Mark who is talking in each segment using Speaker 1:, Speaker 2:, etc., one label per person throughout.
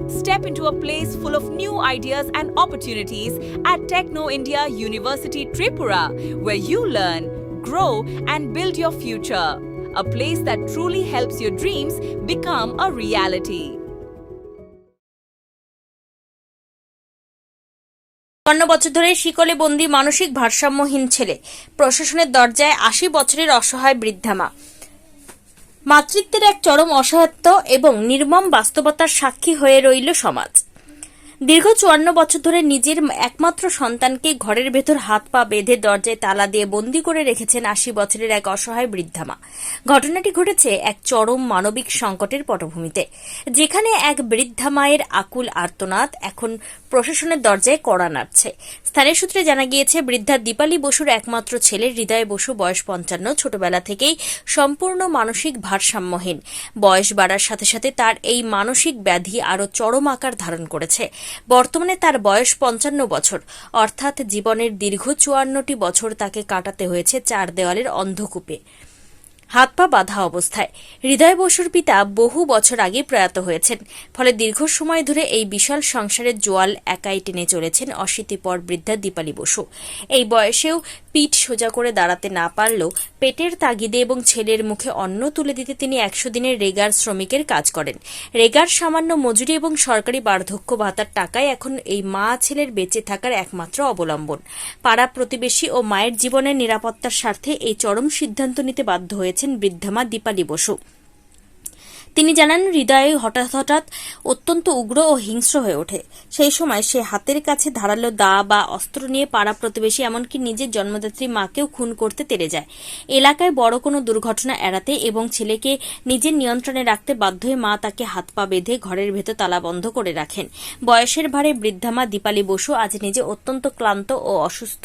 Speaker 1: Step into a place full of new ideas and opportunities at Techno India University Tripura, where you learn, grow, and build your future. A place that truly helps your dreams become a reality.
Speaker 2: ৫৪ বছর ধরে শিকলে বন্দী মানসিক ভারসাম্যহীন ছেলে, প্রশাসনের দরজায় ৮০ বছরের অসহায় বৃদ্ধা মা। মাতৃত্বের এক চরম অসহায়ত্ব এবং নির্মম বাস্তবতার সাক্ষী হয়ে রইল সমাজ। দীর্ঘ ৫৪ বছর ধরে নিজের একমাত্র সন্তানকে ঘরের ভেতর হাত পা বেঁধে দরজায় তালা দিয়ে বন্দী করে রেখেছেন ৮০ বছরের এক অসহায় বৃদ্ধা মা। ঘটনাটি ঘটেছে এক চরম মানবিক সংকটের পটভূমিতে, যেখানে এক বৃদ্ধা মায়ের আকুল আর্তনাদ এখন প্রশাসনের দরজায় কড়া নাড়ছে। স্থানীয় সূত্রে জানা গিয়েছে, বৃদ্ধা দীপালি বসুর একমাত্র ছেলে হৃদয় বসু, বয়স ৫৫, ছোটবেলা থেকেই সম্পূর্ণ মানসিক ভারসাম্যহীন। বয়স বাড়ার সাথে সাথে তার এই মানসিক ব্যাধি আরও চরম আকার ধারণ করেছে। বর্তমানে তার বয়স ৫৫ বছর, অর্থাৎ জীবনের দীর্ঘ ৫৪টি বছর তাকে কাটাতে হয়েছে চার দেওয়ালের অন্ধকূপে, হাত পা বাঁধা অবস্থায়। হৃদয় বসুর পিতা বহু বছর আগে প্রয়াত হয়েছেন, ফলে দীর্ঘ সময় ধরে এই বিশাল সংসারের জোয়াল একাই টেনে চলেছেন অশীতিপর বৃদ্ধা দীপালি বসু। এই বয়সেও পিঠ সোজা করে দাঁড়াতে না পারলেও পেটের তাগিদে এবং ছেলের মুখে অন্ন তুলে দিতে তিনি ১০০ দিনের রেগার শ্রমিকের কাজ করেন। রেগার সামান্য মজুরি এবং সরকারি বার্ধক্য ভাতার টাকায় এখন এই মা ছেলের বেঁচে থাকার একমাত্র অবলম্বন। পাড়া প্রতিবেশী ও মায়ের জীবনের নিরাপত্তার স্বার্থে এই চরম সিদ্ধান্ত নিতে বাধ্য হয়েছেন বৃদ্ধা মা দীপালি বসু। তিনি জানান, হৃদয়ে হঠাৎ অত্যন্ত উগ্র ও হিংস্র হয়ে ওঠে। সেই সময় সে হাতের কাছে ধারালো দা বা অস্ত্র নিয়ে পাড়া প্রতিবেশী, এমনকি নিজের জন্মদাত্রী মাকেও খুন করতে তেড়ে যায়। এলাকায় বড় কোনো দুর্ঘটনা এড়াতে এবং ছেলেকে নিজের নিয়ন্ত্রণে রাখতে বাধ্য হয়ে মা তাকে হাত পা বেঁধে ঘরের ভেতর তালাবন্ধ করে রাখেন। বয়সের ভারে বৃদ্ধা মা দীপালি বসু আজ নিজে অত্যন্ত ক্লান্ত ও অসুস্থ।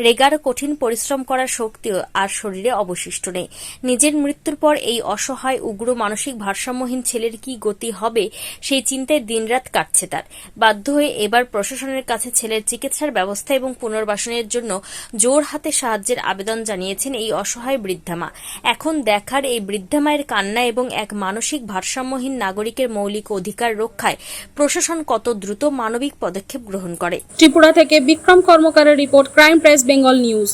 Speaker 2: রেগার কঠিন পরিশ্রম করার শক্তি আর শরীরে অবশিষ্ট নেই। নিজের মৃত্যুর পর এই অসহায় উগ্র মানসিক ভারসাম্যহীন ছেলের কি গতি হবে সেই চিন্তায় দিনরাত কাটছে তার। বাধ্য হয়ে এবার প্রশাসনের কাছে ছেলের চিকিৎসার ব্যবস্থা এবং পুনর্বাসনের জন্য জোর হাতে সাহায্যের আবেদন জানিয়েছেন এই অসহায় বৃদ্ধা মা। এখন দেখার এই বৃদ্ধা মায়ের কান্না এবং এক মানসিক ভারসাম্যহীন নাগরিকের মৌলিক অধিকার রক্ষায় প্রশাসন কত দ্রুত মানবিক পদক্ষেপ গ্রহণ করে।
Speaker 3: ত্রিপুরা থেকে বিক্রম কর্মকারের report, crime press Bengal news.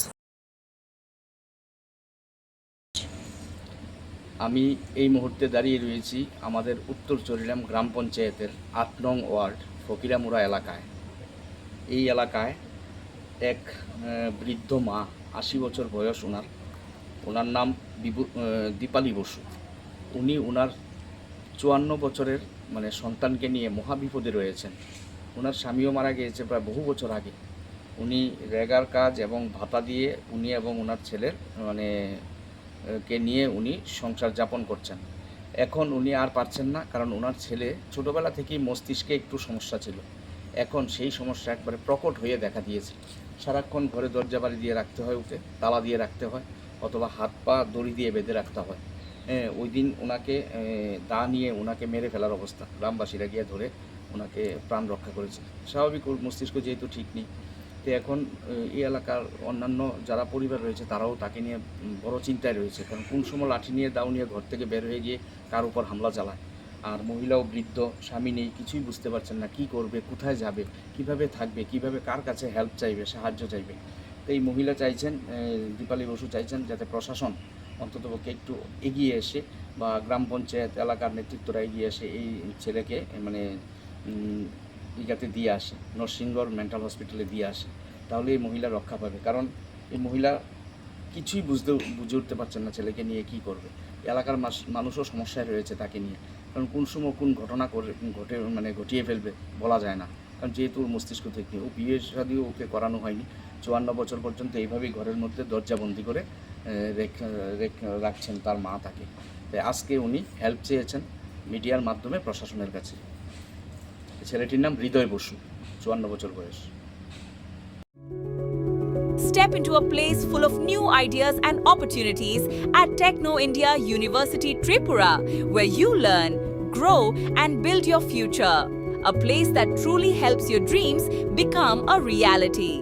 Speaker 4: আমি এই মুহূর্তে দাঁড়িয়ে রয়েছি আমাদের উত্তর চরিলাম গ্রাম পঞ্চায়েতের ৮ নং ওয়ার্ড ফকিরামুড়া এলাকায়। এই এলাকায় এক বৃদ্ধ মা, ৮০ বছর বয়স ওনার নাম দীপালি বসু। উনি ওনার ৫৪ বছরের সন্তানকে নিয়ে মহাবিপদে রয়েছেন। ওনার স্বামীও মারা গিয়েছে প্রায় বহু বছর আগে। উনি রেগার কাজ এবং ভাতা দিয়ে উনি এবং ওনার ছেলের কে নিয়ে উনি সংসার যাপন করছেন। এখন উনি আর পারছেন না, কারণ ওনার ছেলে ছোটোবেলা থেকেই মস্তিষ্কে একটু সমস্যা ছিল। এখন সেই সমস্যা একবারে প্রকট হয়ে দেখা দিয়েছে। সারাক্ষণ ঘরে দরজা বাড়ি দিয়ে রাখতে হয়, ওকে তালা দিয়ে রাখতে হয়, অথবা হাত পা দড়ি দিয়ে বেঁধে রাখতে হয়। ওই দিন ওনাকে দা নিয়ে ওনাকে মেরে ফেলার অবস্থা। গ্রামবাসীরা গিয়ে ধরে ওনাকে প্রাণ রক্ষা করেছে। স্বাভাবিক, ওর মস্তিষ্ক যেহেতু ঠিক নেই। তো এখন এই এলাকার অন্যান্য যারা পরিবার রয়েছে তারাও তাকে নিয়ে বড় চিন্তায় রয়েছে, কারণ কোন সময় লাঠি নিয়ে দাও নিয়ে ঘর থেকে বের হয়ে গিয়ে কার উপর হামলা চালায়। আর মহিলাও বৃদ্ধ, স্বামী নেই, কিছুই বুঝতে পারছেন না কি করবে, কোথায় যাবে, কিভাবে থাকবে, কিভাবে কার কাছে হেল্প চাইবে, সাহায্য চাইবে। তো এই মহিলা চাইছেন, দীপালি বসু চাইছেন যাতে প্রশাসন অন্ততপক্ষে একটু এগিয়ে এসে বা গ্রাম পঞ্চায়েত এলাকার নেতৃত্বরা এগিয়ে এসে এই ছেলেকে ইগাতে দিয়ে আসে, নরসিংগড় মেন্টাল হসপিটালে দিয়ে আসে। তাহলে এই মহিলা রক্ষা পাবে, কারণ এই মহিলা কিছুই বুঝে উঠতে পারছেন না ছেলেকে নিয়ে কি করবে। এলাকার মানুষও সমস্যায় রয়েছে তাকে নিয়ে, কারণ কোন সময় কোন ঘটনা ঘটিয়ে ফেলবে বলা যায় না। কারণ যেহেতু ওর মস্তিষ্ক থেকে ও বিয়ে শাদিও ওকে করানো হয়নি, ৫৪ বছর পর্যন্ত এইভাবেই ঘরের মধ্যে দরজাবন্দি করে রাখছেন তার মা তাকে। তাই আজকে উনি হেল্প চেয়েছেন মিডিয়ার মাধ্যমে প্রশাসনের কাছে। ছেলেটির নাম হৃদয় বসু, ৫৪ বছর বয়স।
Speaker 1: Step into a place full of new ideas and opportunities at Techno India University Tripura, where you learn, grow, and build your future. A place that truly helps your dreams become a reality.